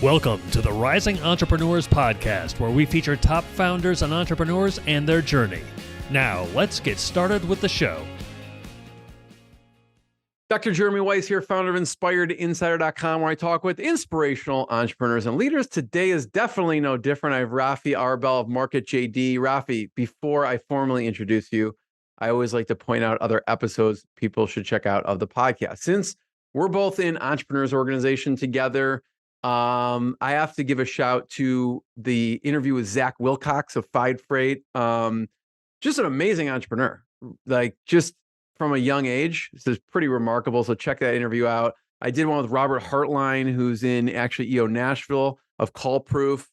Welcome to the Rising Entrepreneurs Podcast, where we feature top founders and entrepreneurs and their journey. Now, let's get started with the show. Dr. Jeremy Weiss here, founder of InspiredInsider.com, where I talk with inspirational entrepreneurs and leaders. Today is definitely no different. I have Rafi Arbel of Market JD. Rafi, before I formally introduce you, I always like to point out other episodes people should check out of the podcast. Since we're both in Entrepreneurs Organization together, I have to give a shout to the interview with Zach Wilcox of Fied Freight. Just an amazing entrepreneur, just from a young age. This is pretty remarkable. So check that interview out. I did one with Robert Hartline, who's in actually EO Nashville of Call Proof.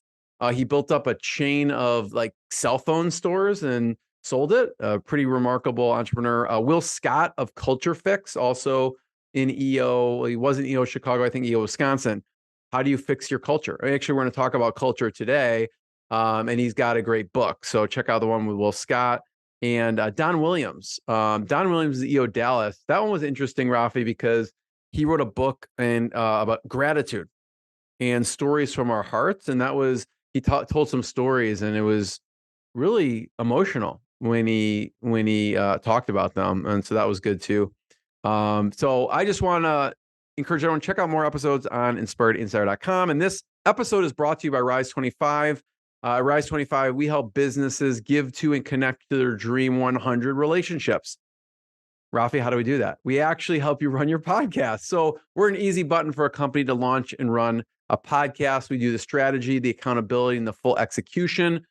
He built up a chain of cell phone stores and sold it. A pretty remarkable entrepreneur. Will Scott of Culture Fix, also in EO. He was in EO Chicago, I think EO Wisconsin. How do you fix your culture? Actually, we're going to talk about culture today, and he's got a great book. So check out the one with Will Scott and Don Williams. Don Williams is EO Dallas. That one was interesting, Rafi, because he wrote a book about gratitude and stories from our hearts. And that was, he told some stories, and it was really emotional when he talked about them. And so that was good too. So I just want to encourage everyone to check out more episodes on InspiredInsider.com. And this episode is brought to you by Rise 25. Rise 25, we help businesses give to and connect to their Dream 100 relationships. Rafi, how do we do that? We actually help you run your podcast. So we're an easy button for a company to launch and run a podcast. We do the strategy, the accountability, and the full execution.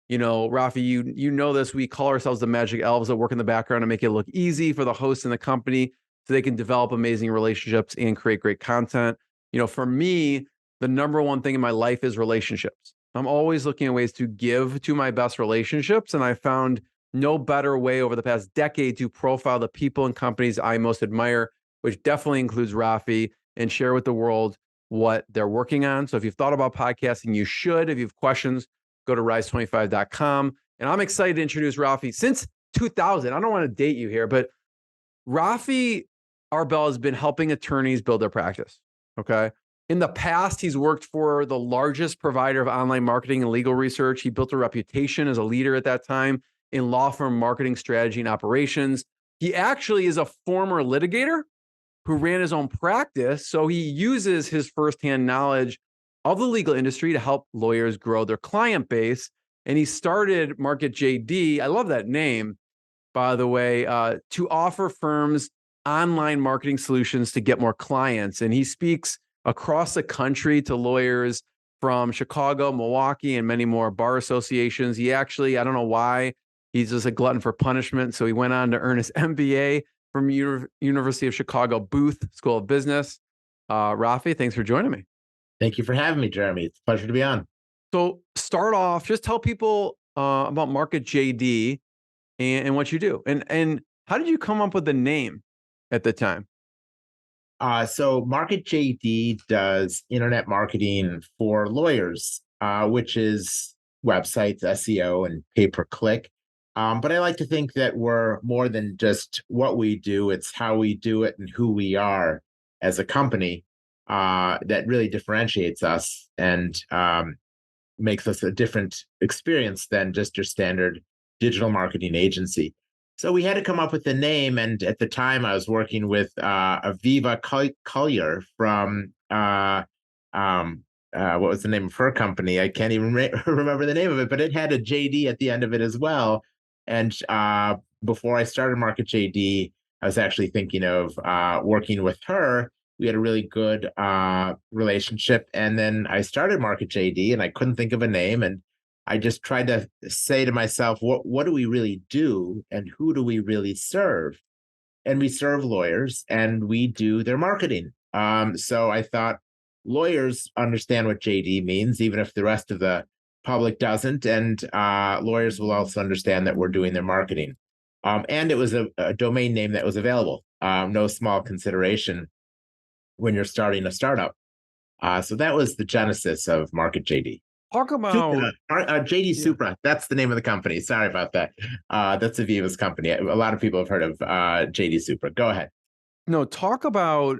You know, Rafi, you know this. We call ourselves the magic elves that work in the background to make it look easy for the hosts in the company so they can develop amazing relationships and create great content. You know, for me, the number one thing in my life is relationships. I'm always looking at ways to give to my best relationships. And I found no better way over the past decade to profile the people and companies I most admire, which definitely includes Rafi, and share with the world what they're working on. So if you've thought about podcasting, you should. If you have questions, go to rise25.com. And I'm excited to introduce Rafi. Since 2000, I don't want to date you here, but Rafi Arbel has been helping attorneys build their practice, okay? In the past, he's worked for the largest provider of online marketing and legal research. He built a reputation as a leader at that time in law firm marketing strategy and operations. He actually is a former litigator who ran his own practice, so he uses his firsthand knowledge of the legal industry to help lawyers grow their client base. And he started Market JD, I love that name, by the way, to offer firms online marketing solutions to get more clients. And he speaks across the country to lawyers from Chicago, Milwaukee, and many more bar associations. He actually, I don't know why, he's just a glutton for punishment. So he went on to earn his MBA from University of Chicago Booth School of Business. Rafi, thanks for joining me. Thank you for having me, Jeremy. It's a pleasure to be on. So start off, just tell people about Market JD and what you do. And how did you come up with the name at the time? So Market JD does internet marketing for lawyers, which is websites, SEO, and pay-per-click. But I like to think that we're more than just what we do. It's how we do it and who we are as a company that really differentiates us and makes us a different experience than just your standard digital marketing agency. So we had to come up with a name, and at the time I was working with Aviva Collier from what was the name of her company? I can't even remember the name of it, but it had a JD at the end of it as well. And before I started Market JD, I was actually thinking of working with her. We had a really good relationship, and then I started Market JD, and I couldn't think of a name, and I just tried to say to myself, what do we really do and who do we really serve? And we serve lawyers and we do their marketing. So I thought lawyers understand what JD means, even if the rest of the public doesn't. And lawyers will also understand that we're doing their marketing. And it was a domain name that was available, no small consideration when you're starting a startup. So that was the genesis of Market JD. Talk about JD Supra. That's the name of the company. Sorry about that. That's Aviva's company. A lot of people have heard of JD Supra. Go ahead. No, talk about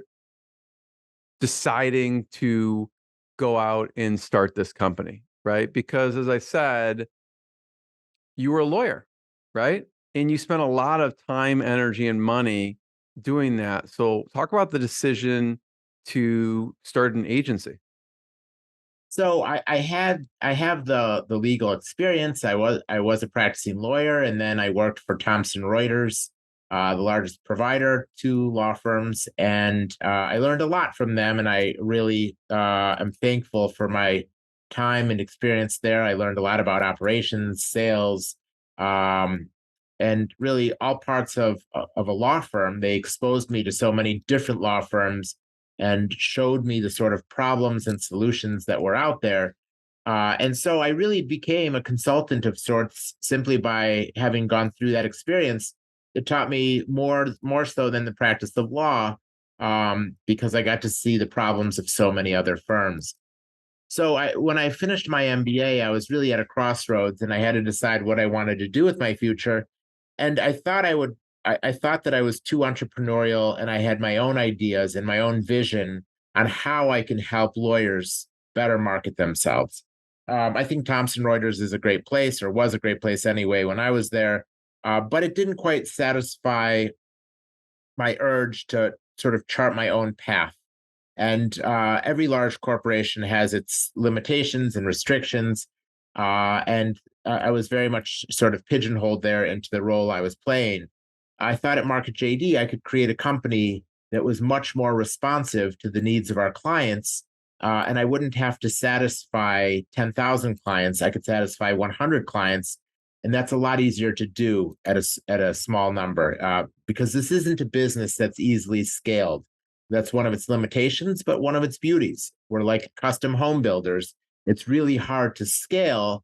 deciding to go out and start this company, right? Because as I said, you were a lawyer, right? And you spent a lot of time, energy, and money doing that. So talk about the decision to start an agency. So I have the legal experience. I was a practicing lawyer, and then I worked for Thomson Reuters, the largest provider to law firms, and I learned a lot from them. And I really am thankful for my time and experience there. I learned a lot about operations, sales, um, and really all parts of a law firm. They exposed me to so many different law firms and showed me the sort of problems and solutions that were out there. And so I really became a consultant of sorts simply by having gone through that experience. It taught me more so than the practice of law, because I got to see the problems of so many other firms. So when I finished my MBA, I was really at a crossroads, and I had to decide what I wanted to do with my future. And I thought I would. I thought that I was too entrepreneurial, and I had my own ideas and my own vision on how I can help lawyers better market themselves. I think Thomson Reuters is a great place, or was a great place anyway when I was there, but it didn't quite satisfy my urge to sort of chart my own path. And every large corporation has its limitations and restrictions. And I was very much sort of pigeonholed there into the role I was playing. I thought at Market JD, I could create a company that was much more responsive to the needs of our clients. And I wouldn't have to satisfy 10,000 clients. I could satisfy 100 clients. And that's a lot easier to do at a small number, because this isn't a business that's easily scaled. That's one of its limitations, but one of its beauties. We're like custom home builders. It's really hard to scale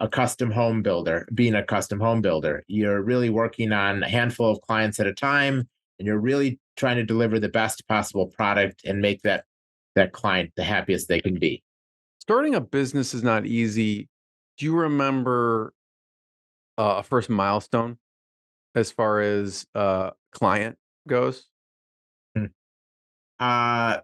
a custom home builder, being a custom home builder. You're really working on a handful of clients at a time, and you're really trying to deliver the best possible product and make that client the happiest they can be. Starting a business is not easy. Do you remember a first milestone as far as client goes? Hmm. Uh,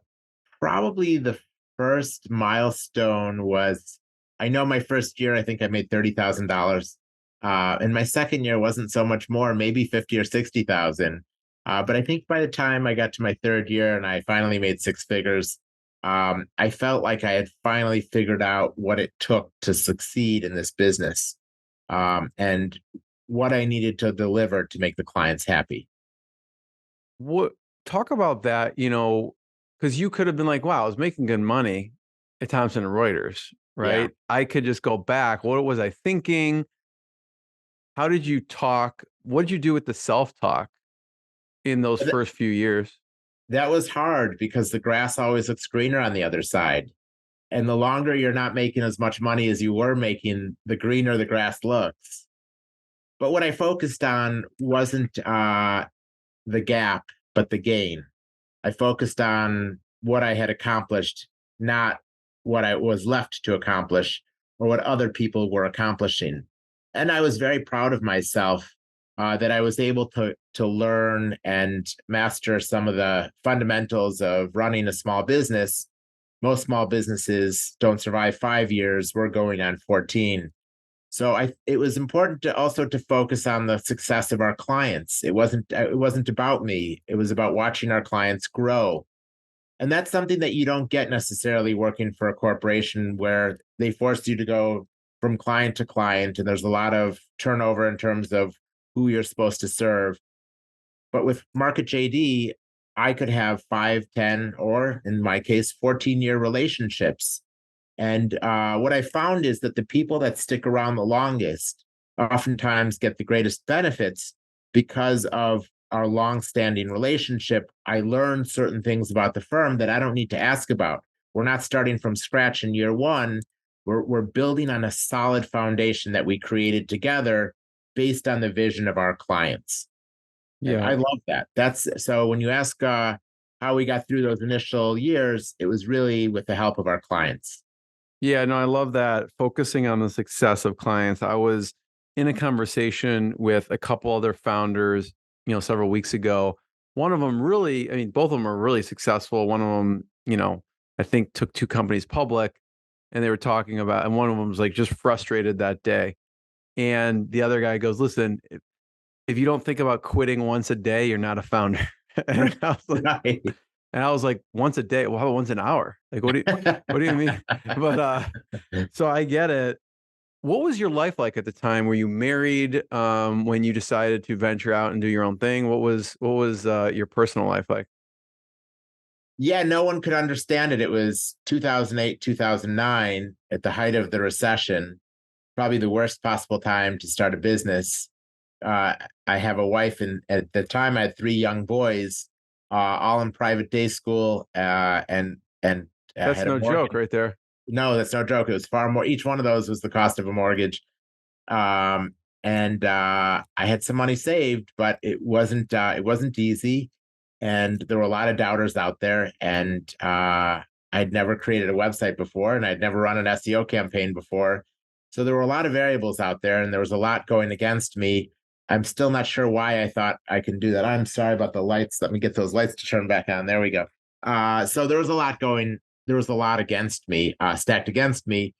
Probably the first milestone was, I know my first year, I think I made $30,000. And my second year wasn't so much more, maybe 50 or 60,000. But I think by the time I got to my third year and I finally made six figures, I felt like I had finally figured out what it took to succeed in this business, and what I needed to deliver to make the clients happy. What talk about that, because you could have been like, wow, I was making good money at Thomson and Reuters, Yeah. right? I could just go back. What was I thinking? How did you talk? What did you do with the self-talk in those first few years? That was hard because the grass always looks greener on the other side. And the longer you're not making as much money as you were making, the greener the grass looks. But what I focused on wasn't the gap, but the gain. I focused on what I had accomplished, not what I was left to accomplish or what other people were accomplishing. And I was very proud of myself, that I was able to learn and master some of the fundamentals of running a small business. Most small businesses don't survive 5 years. We're going on 14. So it was important to also to focus on the success of our clients. It wasn't about me. It was about watching our clients grow. And that's something that you don't get necessarily working for a corporation where they force you to go from client to client, and there's a lot of turnover in terms of who you're supposed to serve. But with Market JD, I could have 5, 10, or in my case, 14-year relationships. And what I found is that the people that stick around the longest oftentimes get the greatest benefits because of our long-standing relationship. I learned certain things about the firm that I don't need to ask about. We're not starting from scratch in year one. We're building on a solid foundation that we created together based on the vision of our clients. And Yeah. I love that. That's so when you ask how we got through those initial years, it was really with the help of our clients. Yeah, no, I love that. Focusing on the success of clients. I was in a conversation with a couple other founders, several weeks ago. One of them really, I mean, both of them are really successful. One of them, I think took two companies public, and they were talking about, and one of them was like just frustrated that day. And the other guy goes, listen, if you don't think about quitting once a day, you're not a founder. And I was like, Right. and I was like, once a day? Well, how about once an hour? Like, what do you mean? But so I get it. What was your life like at the time? Were you married when you decided to venture out and do your own thing? What was your personal life like? Yeah, no one could understand it. It was 2008, 2009, at the height of the recession, probably the worst possible time to start a business. I have a wife, and at the time I had three young boys, all in private day school, and I That's had a no joke mortgage. right there. No, that's no joke. It was far more. Each one of those was the cost of a mortgage. Um, and I had some money saved, but it wasn't easy, and there were a lot of doubters out there. And I'd never created a website before, and I'd never run an SEO campaign before, so there were a lot of variables out there, and there was a lot going against me. I'm still not sure why I thought I can do that. I'm sorry about the lights. Let me get those lights to turn back on. There we go. So there was a lot going. There was a lot against me, stacked against me,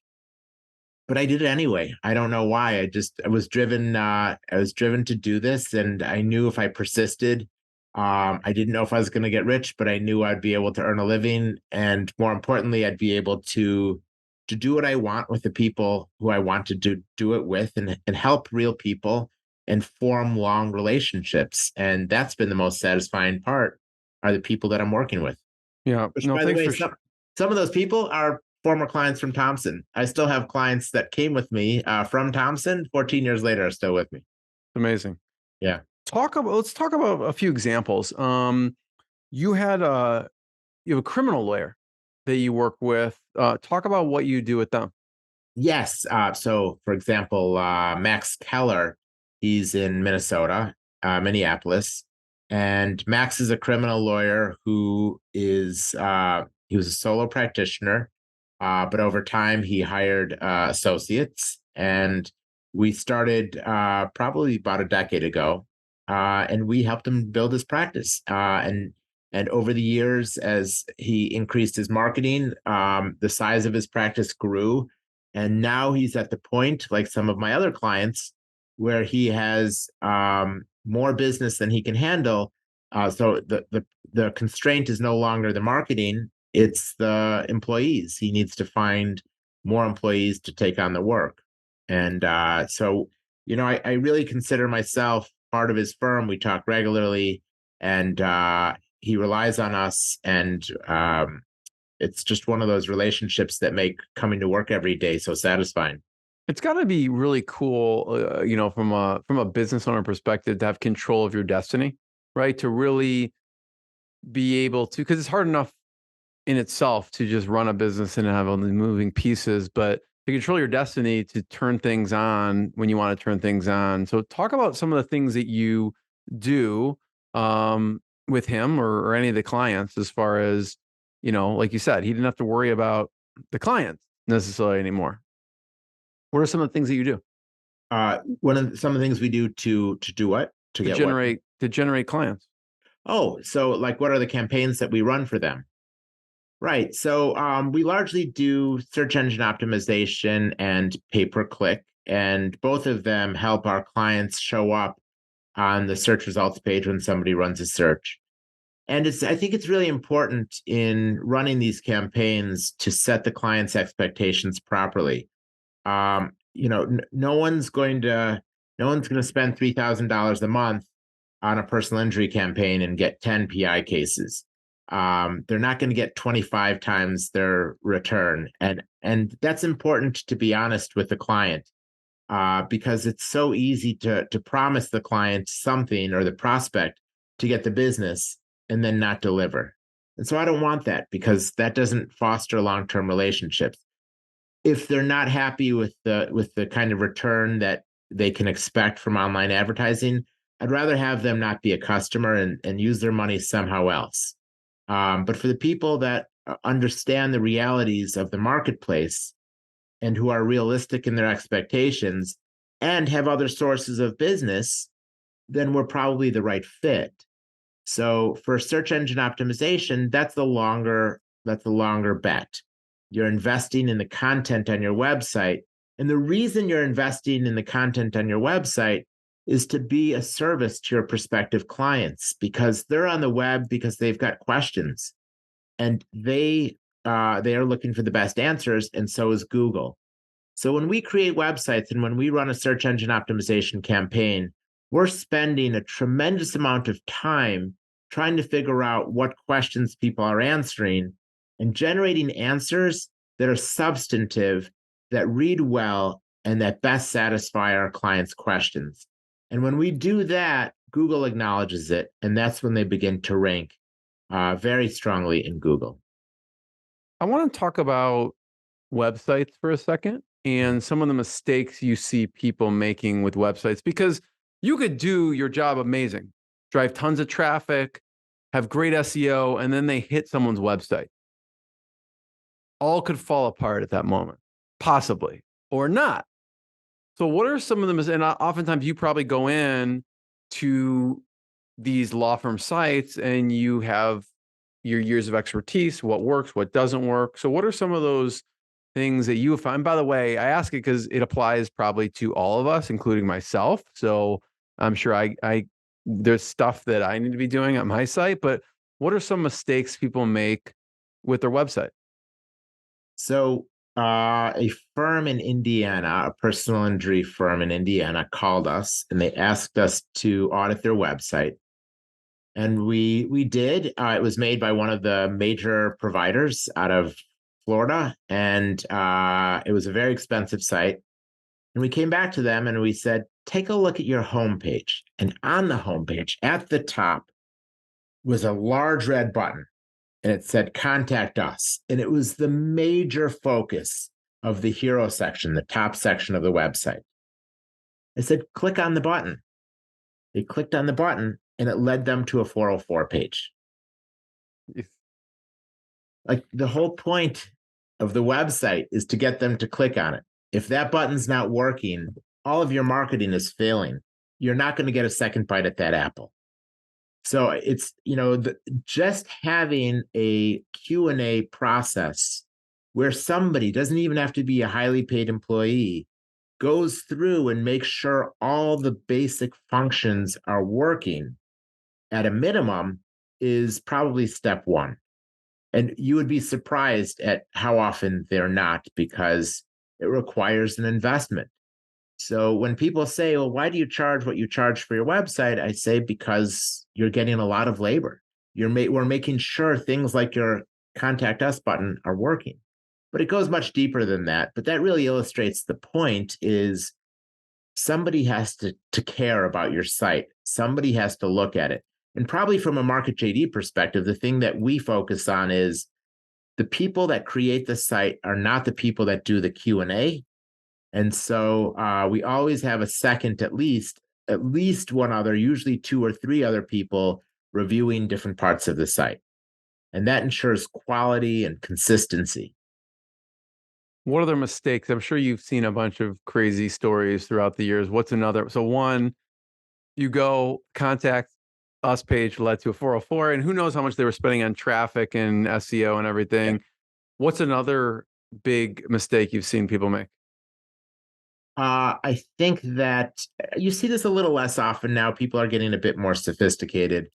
but I did it anyway. I don't know why. I was driven. I was driven to do this, and I knew if I persisted, I didn't know if I was going to get rich, but I knew I'd be able to earn a living, and more importantly, I'd be able to do what I want with the people who I want to do it with, and help real people and form long relationships. And that's been the most satisfying part, are the people that I'm working with. Yeah. Which, No, by the thanks way, for some of those people are former clients from Thompson. I still have clients that came with me from Thompson. 14 years later, are still with me. amazing. Yeah. Let's talk about a few examples. You had a you have a criminal lawyer that you work with. Talk about what you do with them. Yes. So, for example, Max Keller, he's in Minnesota, Minneapolis, and Max is a criminal lawyer who is he was a solo practitioner, but over time he hired associates, and we started probably about a decade ago, and we helped him build his practice, and over the years, as he increased his marketing, the size of his practice grew, and now he's at the point, like some of my other clients, where he has more business than he can handle. So the constraint is no longer the marketing; it's the employees. He needs to find more employees to take on the work. And so, I really consider myself part of his firm. We talk regularly, and he relies on us. And it's just one of those relationships that make coming to work every day so satisfying. It's got to be really cool, from a business owner perspective, to have control of your destiny, right? To really be able to, because it's hard enough in itself to just run a business and have all the moving pieces, but to control your destiny, to turn things on when you want to turn things on. So talk about some of the things that you do with him, or any of the clients, as far as, like you said, he didn't have to worry about the clients necessarily anymore. What are some of the things that you do Some of the things we do to do what, to to get what? generate clients? Oh, so like, what are the campaigns that we run for them? Right. So we largely do search engine optimization and pay per click, and both of them help our clients show up on the search results page when somebody runs a search. And I think it's really important in running these campaigns to set the client's expectations properly. No one's going to spend $3,000 a month on a personal injury campaign and get 10 PI cases. They're not going to get 25 times their return, and that's important, to be honest with the client, because it's so easy to promise the client something, or the prospect, to get the business and then not deliver. And so I don't want that, because that doesn't foster long-term relationships. If they're not happy with the kind of return that they can expect from online advertising, I'd rather have them not be a customer, and use their money somehow else. But for the people that understand the realities of the marketplace, and who are realistic in their expectations, and have other sources of business, then we're probably the right fit. So for search engine optimization, that's the longer that's a longer bet. You're investing in the content on your website. And the reason you're investing in the content on your website is to be a service to your prospective clients, because they're on the web because they've got questions, and they are looking for the best answers, and so is Google. So when we create websites and when we run a search engine optimization campaign, we're spending a tremendous amount of time trying to figure out what questions people are answering and generating answers that are substantive, that read well, and that best satisfy our clients' questions. And when we do that, Google acknowledges it, and that's when they begin to rank very strongly in Google. I want to talk about websites for a second and some of the mistakes you see people making with websites, because you could do your job amazing, drive tons of traffic, have great SEO, and then they hit someone's website. All could fall apart at that moment, possibly, or not. So what are some of them? And oftentimes you probably go in to these law firm sites and you have your years of expertise, what works, what doesn't work. So what are some of those things that you find? By the way, I ask it because it applies probably to all of us, including myself. So I'm sure I there's stuff that I need to be doing on my site, but what are some mistakes people make with their website? So, a firm in Indiana, a personal injury firm in Indiana, called us and they asked us to audit their website, and we did. It was made by one of the major providers out of Florida, and it was a very expensive site. And we came back to them and we said, "Take a look at your homepage." And on the homepage, at the top, was a large red button, and it said contact us. And it was the major focus of the hero section, the top section of the website. I said, click on the button. They clicked on the button and it led them to a 404 page. Like, the whole point of the website is to get them to click on it. If that button's not working, all of your marketing is failing. You're not going to get a second bite at that apple. So it's, just having a Q&A process where somebody, doesn't even have to be a highly paid employee, goes through and makes sure all the basic functions are working at a minimum, is probably step one. And you would be surprised at how often they're not, because it requires an investment. So when people say, well, why do you charge what you charge for your website? I say, because you're getting a lot of labor. We're making sure things like your contact us button are working. But it goes much deeper than that. But that really illustrates the point: is somebody has to care about your site. Somebody has to look at it. And probably from a Market JD perspective, the thing that we focus on is the people that create the site are not the people that do the Q&A. And so we always have a second, at least one other, usually two or three other people reviewing different parts of the site. And that ensures quality and consistency. What other mistakes? I'm sure you've seen a bunch of crazy stories throughout the years. What's another? So one, you go contact us page led to a 404, and who knows how much they were spending on traffic and SEO and everything. Yeah. What's another big mistake you've seen people make? I think that you see this a little less often now. People are getting a bit more sophisticated,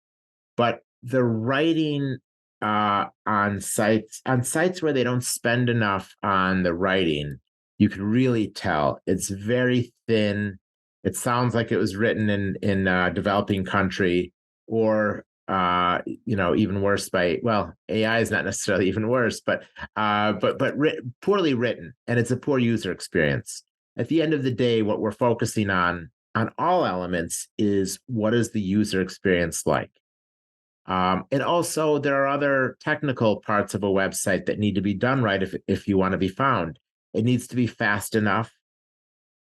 but the writing on sites where they don't spend enough on the writing, you can really tell it's very thin. It sounds like it was written in a developing country, or even worse AI is not necessarily even worse, but poorly written, and it's a poor user experience. At the end of the day, what we're focusing on all elements is, what is the user experience like? And also, there are other technical parts of a website that need to be done right if you want to be found. It needs to be fast enough.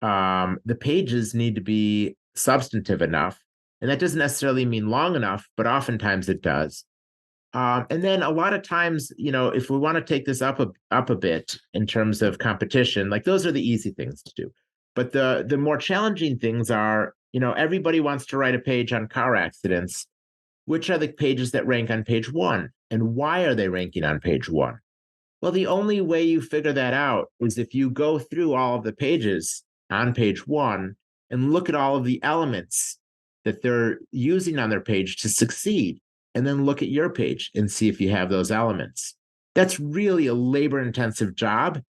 The pages need to be substantive enough. And that doesn't necessarily mean long enough, but oftentimes it does. And then a lot of times, if we want to take this up a bit in terms of competition, like, those are the easy things to do. But the more challenging things are, everybody wants to write a page on car accidents, which are the pages that rank on page 1? And why are they ranking on page 1? Well, the only way you figure that out is if you go through all of the pages on page 1 and look at all of the elements that they're using on their page to succeed, and then look at your page and see if you have those elements. That's really a labor-intensive job,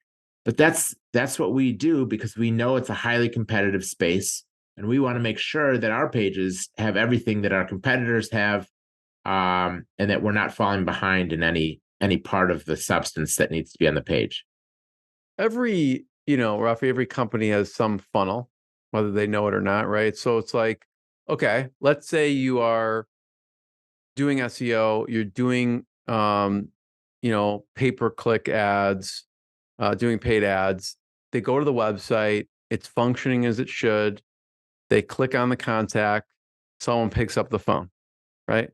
but that's what we do because we know it's a highly competitive space, and we want to make sure that our pages have everything that our competitors have, and that we're not falling behind in any part of the substance that needs to be on the page. Every, Rafi, every company has some funnel, whether they know it or not, right? So it's like, okay, let's say you are doing SEO, you're doing, pay-per-click ads, doing paid ads. They go to the website, it's functioning as it should. They click on the contact, someone picks up the phone, right?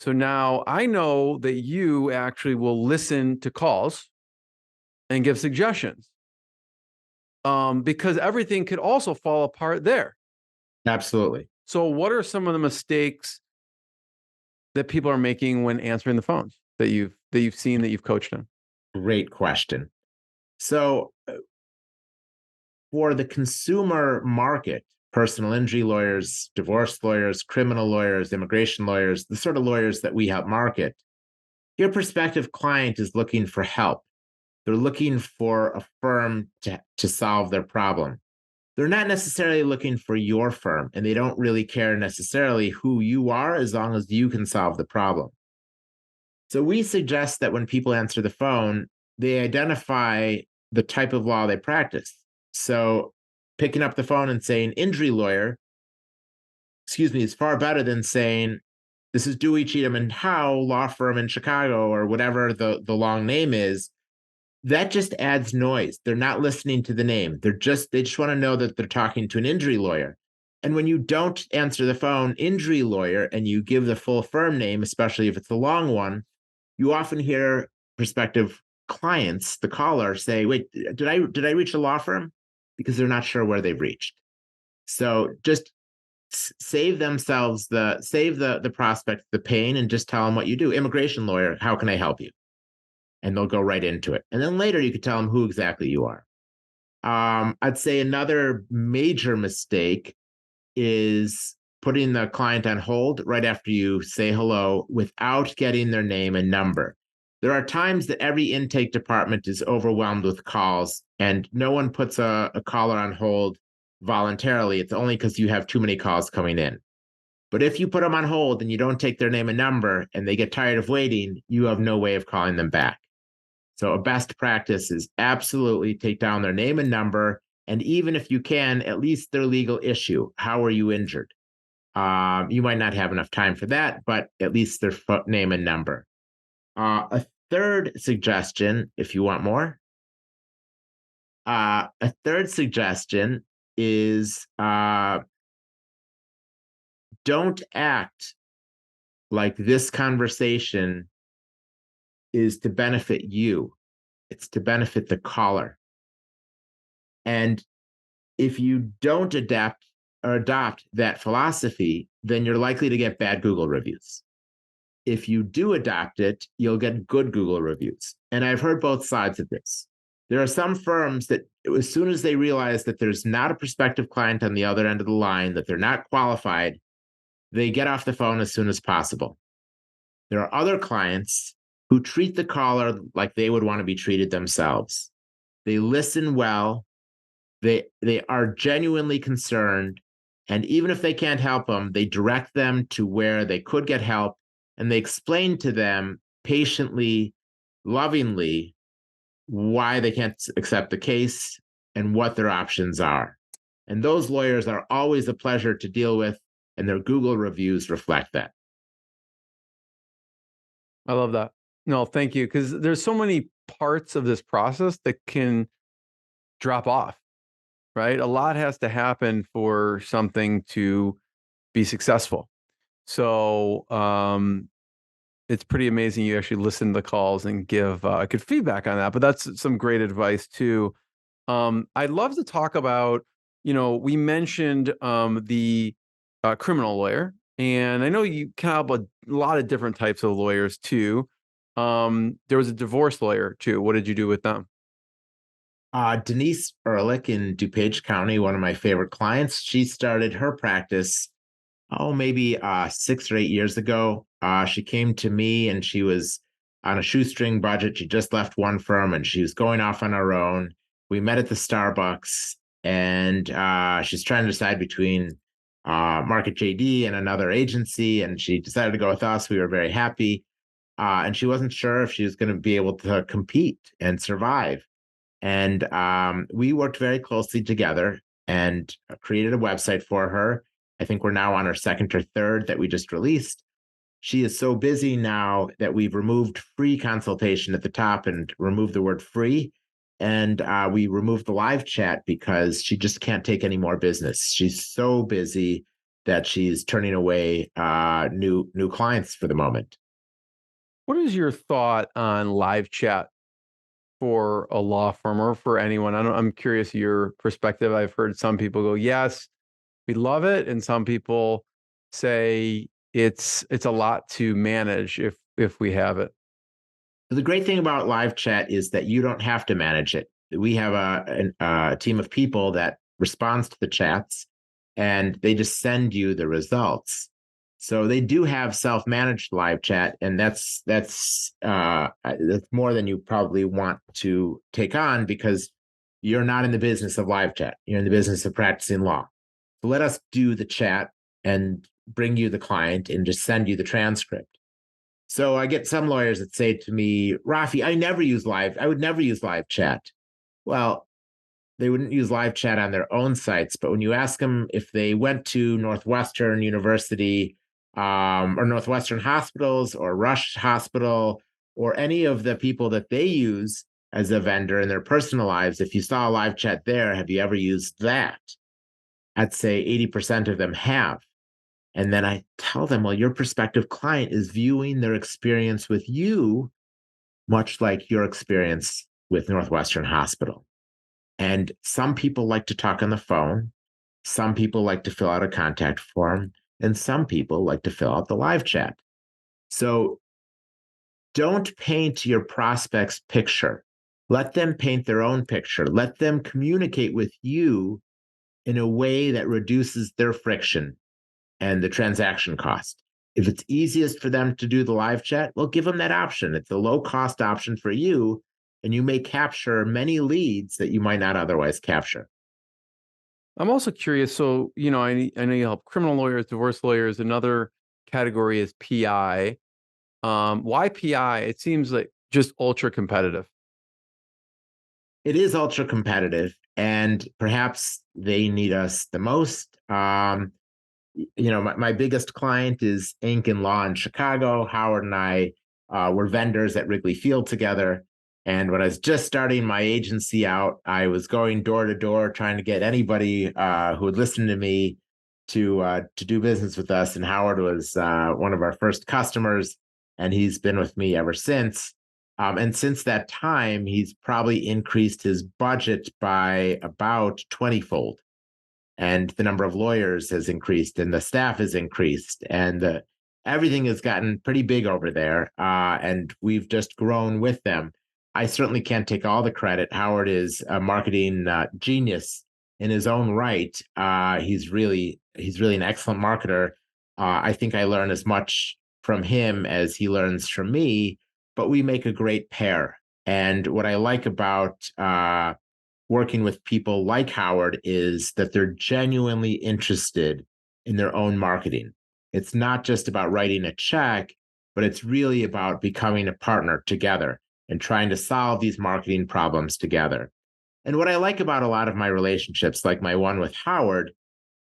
So now I know that you actually will listen to calls and give suggestions, because everything could also fall apart there. Absolutely. So what are some of the mistakes that people are making when answering the phones that you've seen, that you've coached on? Great question. So for the consumer market, personal injury lawyers, divorce lawyers, criminal lawyers, immigration lawyers, the sort of lawyers that we help market, your prospective client is looking for help. They're looking for a firm to solve their problem. They're not necessarily looking for your firm, and they don't really care necessarily who you are as long as you can solve the problem. So we suggest that when people answer the phone, they identify the type of law they practice. So picking up the phone and saying injury lawyer, is far better than saying this is Dewey, Cheatham, and Howe law firm in Chicago, or whatever the long name is. That just adds noise. They're not listening to the name. They just want to know that they're talking to an injury lawyer. And when you don't answer the phone, injury lawyer, and you give the full firm name, especially if it's the long one, you often hear prospective clients, the caller, say, "Wait, did I reach a law firm?" Because they're not sure where they've reached. So just save the prospect the pain, and just tell them what you do. Immigration lawyer, how can I help you? And they'll go right into it. And then later you could tell them who exactly you are. I'd say another major mistake is putting the client on hold right after you say hello without getting their name and number. There are times that every intake department is overwhelmed with calls, and no one puts a caller on hold voluntarily. It's only because you have too many calls coming in. But if you put them on hold and you don't take their name and number and they get tired of waiting, you have no way of calling them back. So a best practice is absolutely take down their name and number, and even if you can, at least their legal issue. How are you injured? You might not have enough time for that, but at least their name and number. A third suggestion, if you want more, is don't act like this conversation is to benefit you. It's to benefit the caller. And if you don't adopt that philosophy, then you're likely to get bad Google reviews. If you do adopt it, you'll get good Google reviews. And I've heard both sides of this. There are some firms that as soon as they realize that there's not a prospective client on the other end of the line, that they're not qualified, they get off the phone as soon as possible. There are other clients who treat the caller like they would want to be treated themselves. They listen well. They are genuinely concerned. And even if they can't help them, they direct them to where they could get help. And they explain to them patiently, lovingly, why they can't accept the case and what their options are. And those lawyers are always a pleasure to deal with, and their Google reviews reflect that. I love that. No, thank you. Because there's so many parts of this process that can drop off, right? A lot has to happen for something to be successful. So it's pretty amazing you actually listen to the calls and give good feedback on that. But that's some great advice too. I'd love to talk about, we mentioned the criminal lawyer, And I know you kind of have a lot of different types of lawyers too. There was a divorce lawyer too. What did you do with them? Denise Ehrlich in DuPage County, one of my favorite clients, she started her practice, maybe 6 or 8 years ago. She came to me and she was on a shoestring budget. She just left one firm and she was going off on her own. We met at the Starbucks and she's trying to decide between Market JD and another agency. And she decided to go with us. We were very happy. And she wasn't sure if she was going to be able to compete and survive. And we worked very closely together and created a website for her. I think we're now on our second or third that we just released. She is so busy now that we've removed free consultation at the top and removed the word free. And we removed the live chat because she just can't take any more business. She's so busy that she's turning away new clients for the moment. What is your thought on live chat for a law firm or for anyone? I'm curious your perspective. I've heard some people go, yes, we love it, and some people say it's a lot to manage if we have it. The great thing about live chat is that you don't have to manage it. We have a team of people that responds to the chats and they just send you the results. So they do have self-managed live chat, and that's more than you probably want to take on because you're not in the business of live chat. You're in the business of practicing law. So let us do the chat and bring you the client and just send you the transcript. So I get some lawyers that say to me, Rafi, I would never use live chat. Well, they wouldn't use live chat on their own sites. But when you ask them if they went to Northwestern University or Northwestern Hospitals or Rush Hospital or any of the people that they use as a vendor in their personal lives, if you saw a live chat there, have you ever used that? I'd say 80% of them have. And then I tell them, well, your prospective client is viewing their experience with you much like your experience with Northwestern Hospital. And some people like to talk on the phone. Some people like to fill out a contact form. And some people like to fill out the live chat. So don't paint your prospect's picture. Let them paint their own picture. Let them communicate with you in a way that reduces their friction and the transaction cost. If it's easiest for them to do the live chat, well, give them that option. It's a low cost option for you, and you may capture many leads that you might not otherwise capture. I'm also curious. So, I know you help criminal lawyers, divorce lawyers. Another category is PI. Why PI? It seems like just ultra competitive. It is ultra competitive, and perhaps they need us the most. My biggest client is Inc. and Law in Chicago. Howard and I were vendors at Wrigley Field together. And when I was just starting my agency out, I was going door to door trying to get anybody who would listen to me to do business with us. And Howard was one of our first customers, and he's been with me ever since. And since that time, he's probably increased his budget by about 20-fold, and the number of lawyers has increased and the staff has increased, and everything has gotten pretty big over there, and we've just grown with them. I certainly can't take all the credit. Howard is a marketing genius in his own right. He's really an excellent marketer. I think I learn as much from him as he learns from me, but we make a great pair. And what I like about working with people like Howard is that they're genuinely interested in their own marketing. It's not just about writing a check, but it's really about becoming a partner together and trying to solve these marketing problems together. And what I like about a lot of my relationships, like my one with Howard,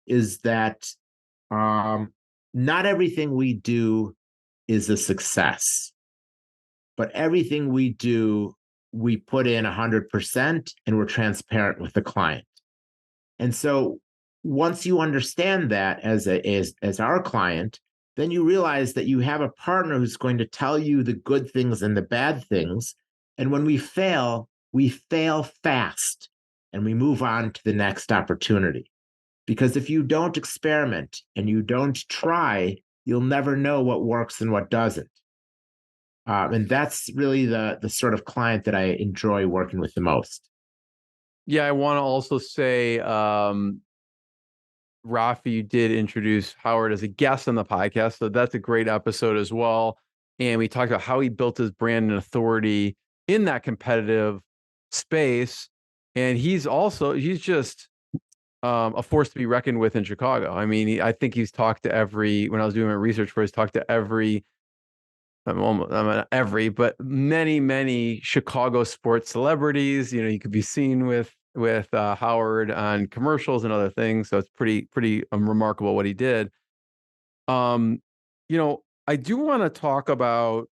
is that um, not everything we do is a success, but everything we do, we put in 100% and we're transparent with the client. And so once you understand that as our client, then you realize that you have a partner who's going to tell you the good things and the bad things. And when we fail fast and we move on to the next opportunity. Because if you don't experiment and you don't try, you'll never know what works and what doesn't. And that's really the sort of client that I enjoy working with the most. Yeah, I want to also say, Rafi, you did introduce Howard as a guest on the podcast, so that's a great episode as well. And we talked about how he built his brand and authority in that competitive space. And he's just a force to be reckoned with in Chicago. I mean, I think he's talked to when I was doing my research for, he's talked to but many Chicago sports celebrities. You know, you could be seen with Howard on commercials and other things. So it's pretty remarkable what he did. Um, I do want to talk about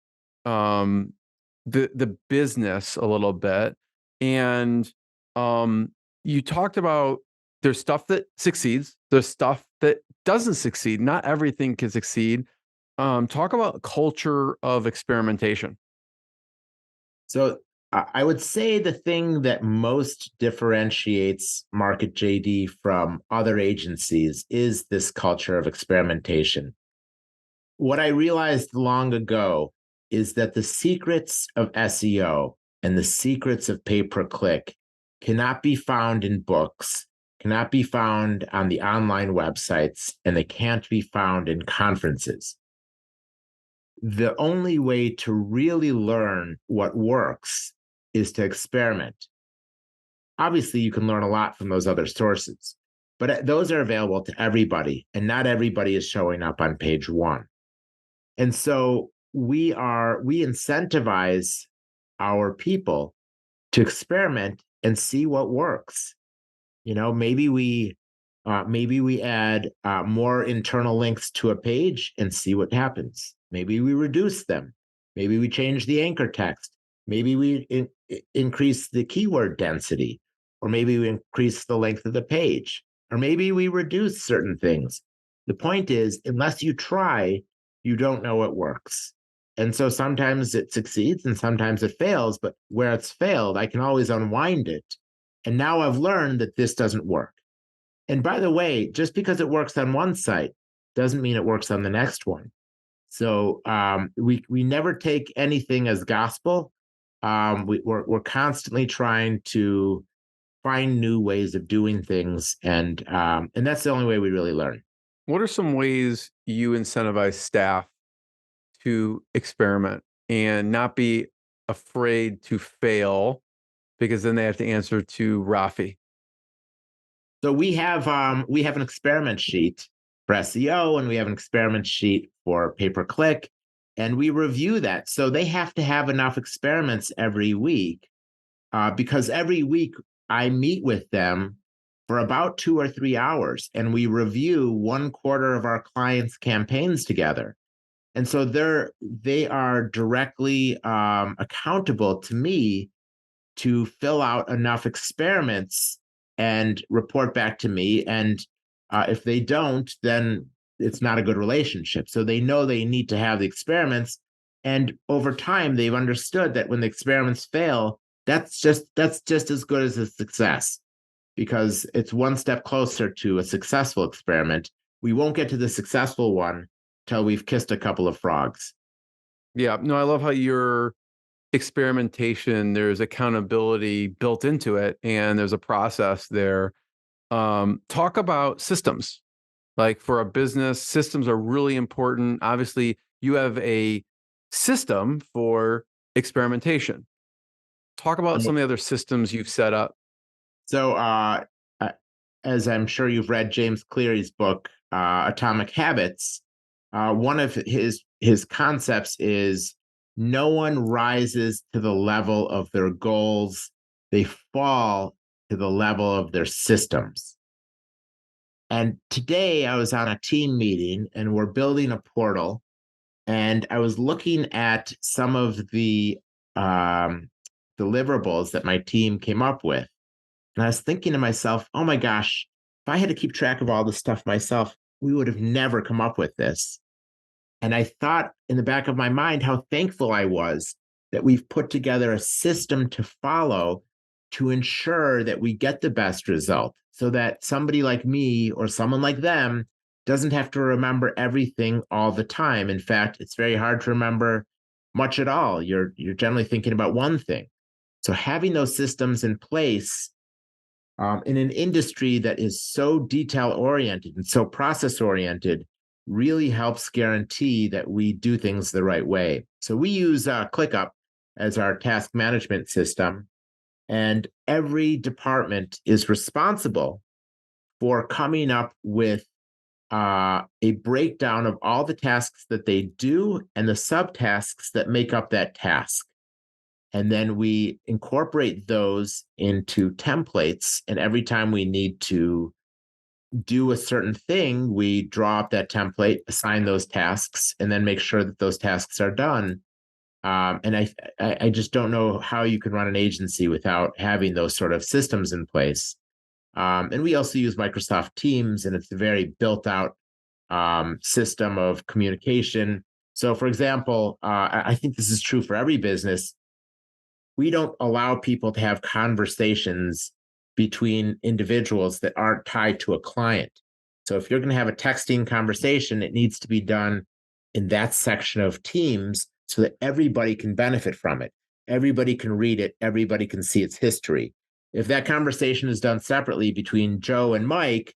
the business a little bit, and you talked about there's stuff that succeeds, there's stuff that doesn't succeed. Not everything can succeed. Talk about culture of experimentation. So I would say the thing that most differentiates Market JD from other agencies is this culture of experimentation. What I realized long ago is that the secrets of SEO and the secrets of pay-per-click cannot be found in books, cannot be found on the online websites, and they can't be found in conferences. The only way to really learn what works is to experiment. Obviously, you can learn a lot from those other sources, but those are available to everybody, and not everybody is showing up on page one. And so we incentivize our people to experiment and see what works. You know, maybe we add more internal links to a page and see what happens. Maybe we reduce them. Maybe we change the anchor text. Maybe we increase the keyword density, or maybe we increase the length of the page, or maybe we reduce certain things. The point is, unless you try, you don't know what works. And so sometimes it succeeds and sometimes it fails, but where it's failed, I can always unwind it. And now I've learned that this doesn't work. And by the way, just because it works on one site doesn't mean it works on the next one. So we never take anything as gospel. We're constantly trying to find new ways of doing things, and that's the only way we really learn. What are some ways you incentivize staff to experiment and not be afraid to fail, because then they have to answer to Rafi? So we have an experiment sheet for SEO, and we have an experiment sheet for pay-per-click, and we review that. So they have to have enough experiments every week, because every week I meet with them for about 2 or 3 hours, and we review 1/4 of our clients' campaigns together. And so they are directly accountable to me to fill out enough experiments and report back to me. And if they don't, then it's not a good relationship. So they know they need to have the experiments. And over time, they've understood that when the experiments fail, that's just as good as a success, because it's one step closer to a successful experiment. We won't get to the successful one till we've kissed a couple of frogs. Yeah, no, I love how your experimentation, there's accountability built into it, and there's a process there. Talk about systems. Like, for a business, systems are really important. Obviously, you have a system for experimentation. Talk about some of the other systems you've set up. So, as I'm sure you've read James Cleary's book, Atomic Habits, one of his concepts is no one rises to the level of their goals; they fall to the level of their systems. And today, I was on a team meeting, and we're building a portal, and I was looking at some of the deliverables that my team came up with. And I was thinking to myself, oh my gosh, if I had to keep track of all this stuff myself, we would have never come up with this. And I thought in the back of my mind how thankful I was that we've put together a system to follow to ensure that we get the best result, so that somebody like me or someone like them doesn't have to remember everything all the time. In fact, it's very hard to remember much at all. You're generally thinking about one thing. So having those systems in place in an industry that is so detail oriented and so process oriented really helps guarantee that we do things the right way. So we use ClickUp as our task management system, and every department is responsible for coming up with a breakdown of all the tasks that they do and the subtasks that make up that task. And then we incorporate those into templates. And every time we need to do a certain thing, we draw up that template, assign those tasks, and then make sure that those tasks are done. And I just don't know how you can run an agency without having those sort of systems in place. And we also use Microsoft Teams, and it's a very built out system of communication. So, for example, I think this is true for every business. We don't allow people to have conversations between individuals that aren't tied to a client. So, if you're going to have a texting conversation, it needs to be done in that section of Teams so that everybody can benefit from it. Everybody can read it, everybody can see its history. If that conversation is done separately between Joe and Mike,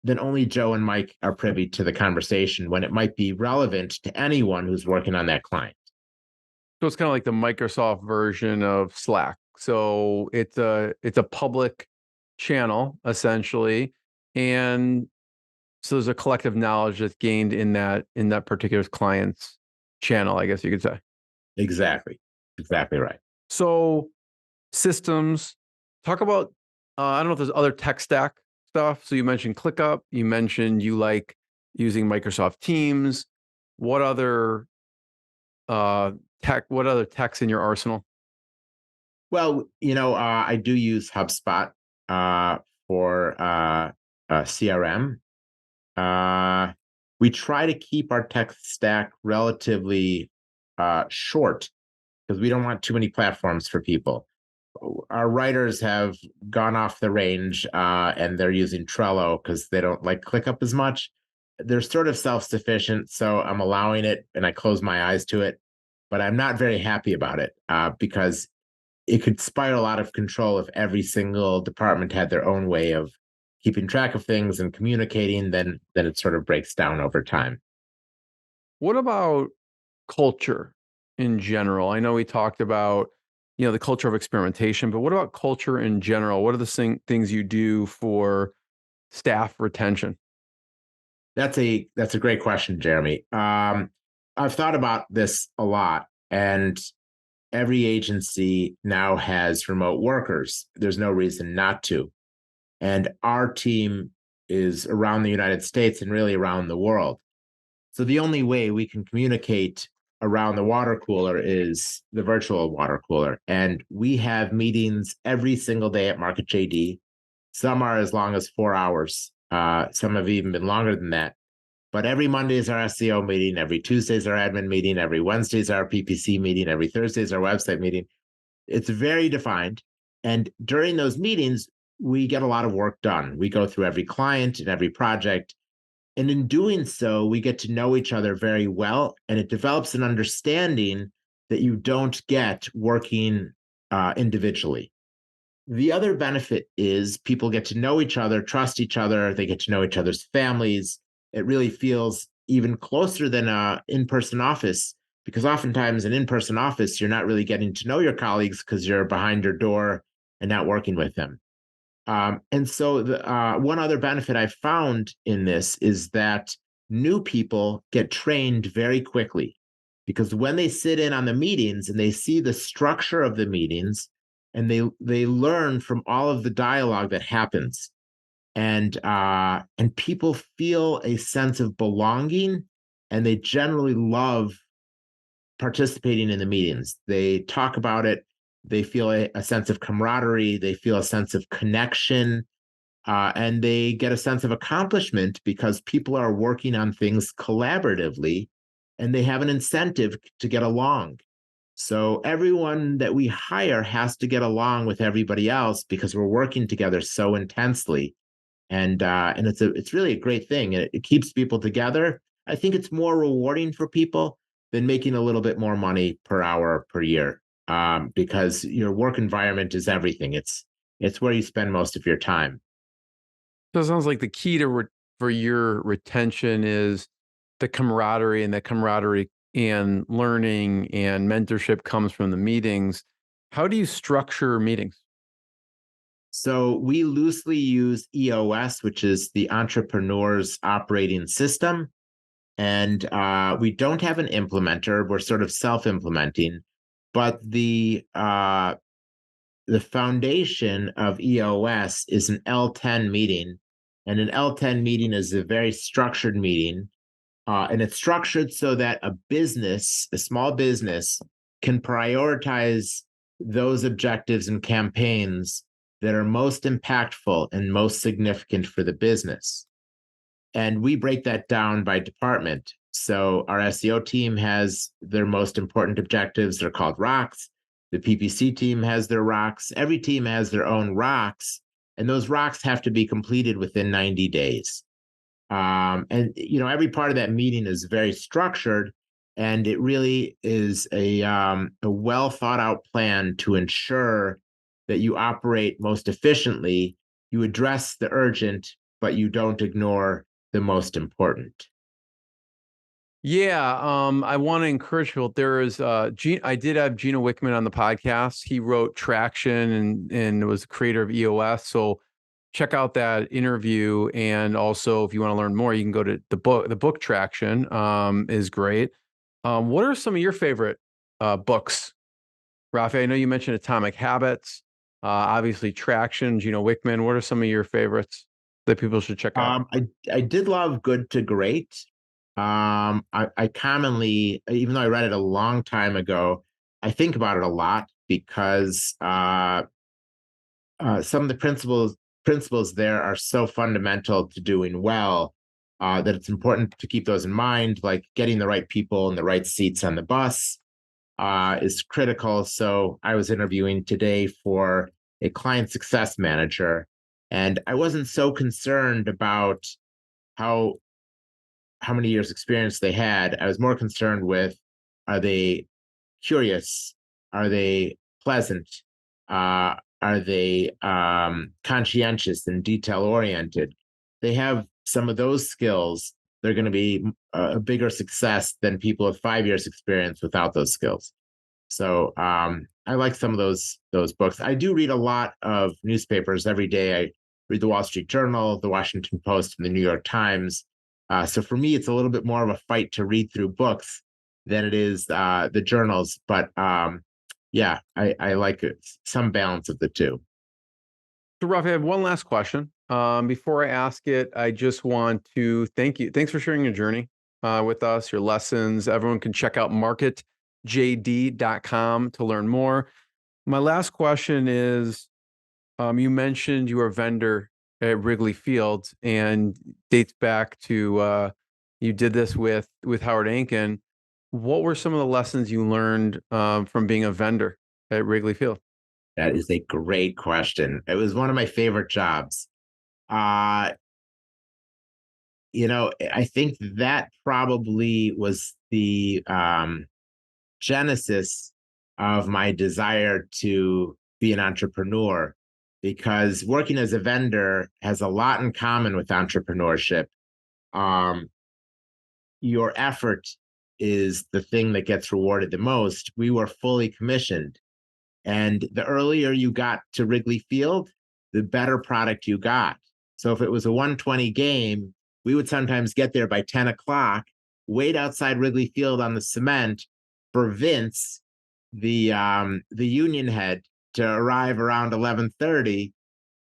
then only Joe and Mike are privy to the conversation when it might be relevant to anyone who's working on that client. So it's kind of like the Microsoft version of Slack. So it's a public channel essentially, and so there's a collective knowledge that's gained in that particular client's channel, I guess you could say. Exactly. Exactly right. So systems, talk about I don't know if there's other tech stack stuff. So you mentioned ClickUp, you mentioned you like using Microsoft Teams. What other what other techs in your arsenal? Well, I do use HubSpot for CRM. We try to keep our tech stack relatively short because we don't want too many platforms for people. Our writers have gone off the range and they're using Trello because they don't like ClickUp as much. They're sort of self-sufficient, so I'm allowing it and I close my eyes to it, but I'm not very happy about it because it could spiral out of control if every single department had their own way of keeping track of things and communicating, then it sort of breaks down over time. What about culture in general? I know we talked about, the culture of experimentation, but what about culture in general? What are the things you do for staff retention? That's a great question, Jeremy. I've thought about this a lot, and every agency now has remote workers. There's no reason not to. And our team is around the United States and really around the world. So the only way we can communicate around the water cooler is the virtual water cooler. And we have meetings every single day at Market JD. Some are as long as 4 hours. Some have even been longer than that. But every Monday is our SEO meeting. Every Tuesday is our admin meeting. Every Wednesday is our PPC meeting. Every Thursday is our website meeting. It's very defined. And during those meetings, we get a lot of work done. We go through every client and every project. And in doing so, we get to know each other very well. And it develops an understanding that you don't get working individually. The other benefit is people get to know each other, trust each other. They get to know each other's families. It really feels even closer than an in-person office, because oftentimes an in-person office, you're not really getting to know your colleagues because you're behind your door and not working with them. And so one other benefit I found in this is that new people get trained very quickly, because when they sit in on the meetings and they see the structure of the meetings and they learn from all of the dialogue that happens, and people feel a sense of belonging, and they generally love participating in the meetings. They talk about it. They feel a sense of camaraderie. They feel a sense of connection, and they get a sense of accomplishment because people are working on things collaboratively, and they have an incentive to get along. So everyone that we hire has to get along with everybody else because we're working together so intensely. and it's really a great thing. It keeps people together. I think it's more rewarding for people than making a little bit more money per hour per year, because your work environment is everything. It's where you spend most of your time. So it sounds like the key to for your retention is the camaraderie, and the camaraderie and learning and mentorship comes from the meetings. How do you structure meetings? So we loosely use EOS, which is the Entrepreneur's Operating System. And we don't have an implementer. We're sort of self-implementing, but the foundation of EOS is an L10 meeting, and an L10 meeting is a very structured meeting, and it's structured so that a small business, can prioritize those objectives and campaigns that are most impactful and most significant for the business. And we break that down by department. So our SEO team has their most important objectives. They're called rocks. The PPC team has their rocks. Every team has their own rocks, and those rocks have to be completed within 90 days. And every part of that meeting is very structured, and it really is a well thought out plan to ensure that you operate most efficiently. You address the urgent, but you don't ignore the most important. Yeah, I want to encourage people. There is I did have Gino Wickman on the podcast. He wrote Traction and was the creator of EOS. So check out that interview. And also, if you want to learn more, you can go to the book. The book Traction is great. What are some of your favorite books, Rafi? I know you mentioned Atomic Habits, obviously Traction, Gino Wickman. What are some of your favorites that people should check out? I did love Good to Great. I commonly, even though I read it a long time ago, I think about it a lot because some of the principles there are so fundamental to doing well, that it's important to keep those in mind, like getting the right people in the right seats on the bus is critical. So I was interviewing today for a client success manager, and I wasn't so concerned about how how many years experience they had. I was more concerned with, are they curious? Are they pleasant? Are they conscientious and detail oriented? They have some of those skills. They're going to be a bigger success than people with 5 years experience without those skills. So I like some of those books. I do read a lot of newspapers every day. I read the Wall Street Journal, the Washington Post, and the New York Times. So for me, it's a little bit more of a fight to read through books than it is the journals. But yeah, I like it, some balance of the two. So, Rafi, I have one last question. Before I ask it, I just want to thank you. Thanks for sharing your journey with us, your lessons. Everyone can check out marketjd.com to learn more. My last question is, you mentioned you were a vendor at Wrigley Field, and dates back to you did this with Howard Ankin. What were some of the lessons you learned from being a vendor at Wrigley Field? That is a great question. It was one of my favorite jobs. Uh, I think that probably was the genesis of my desire to be an entrepreneur, because working as a vendor has a lot in common with entrepreneurship. Um, your effort is the thing that gets rewarded the most. We were fully commissioned. And the earlier you got to Wrigley Field, the better product you got. So if it was a 120 game, we would sometimes get there by 10 o'clock, wait outside Wrigley Field on the cement for Vince, the union head, to arrive around 11:30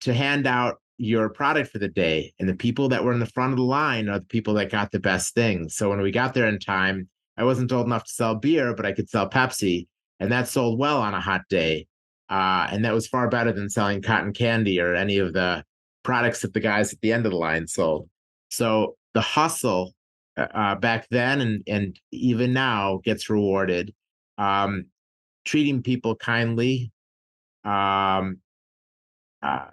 to hand out your product for the day. And the people that were in the front of the line are the people that got the best things. So when we got there in time, I wasn't old enough to sell beer, but I could sell Pepsi, and that sold well on a hot day. And that was far better than selling cotton candy or any of the products that the guys at the end of the line sold. So the hustle back then and even now gets rewarded. Um, Treating people kindly, um, uh,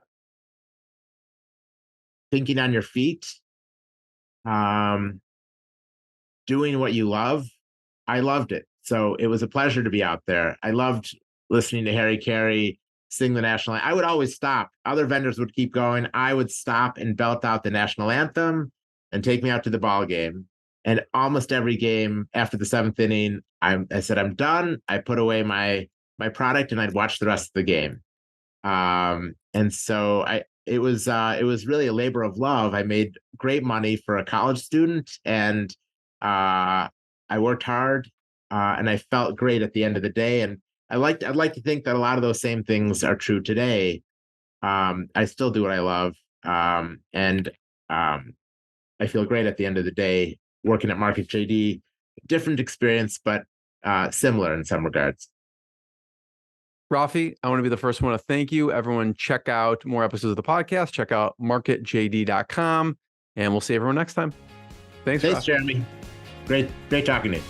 thinking on your feet, doing what you love. I loved it. So it was a pleasure to be out there. I loved listening to Harry Carey sing the national anthem. I would always stop. Other vendors would keep going. I would stop and belt out the national anthem and take me out to the ball game. And almost every game after the seventh inning, I said, I'm done. I put away my product and I'd watch the rest of the game. And so it was really a labor of love. I made great money for a college student, and I worked hard, and I felt great at the end of the day. And I'd like to think that a lot of those same things are true today. I still do what I love, and I feel great at the end of the day working at Market JD. Different experience, but similar in some regards. Rafi, I want to be the first one to thank you. Everyone, check out more episodes of the podcast. Check out marketjd.com, and we'll see everyone next time. Thanks, Jeremy. Great talking to you.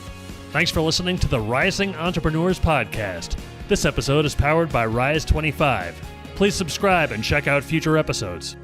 Thanks for listening to the Rising Entrepreneurs Podcast. This episode is powered by Rise 25. Please subscribe and check out future episodes.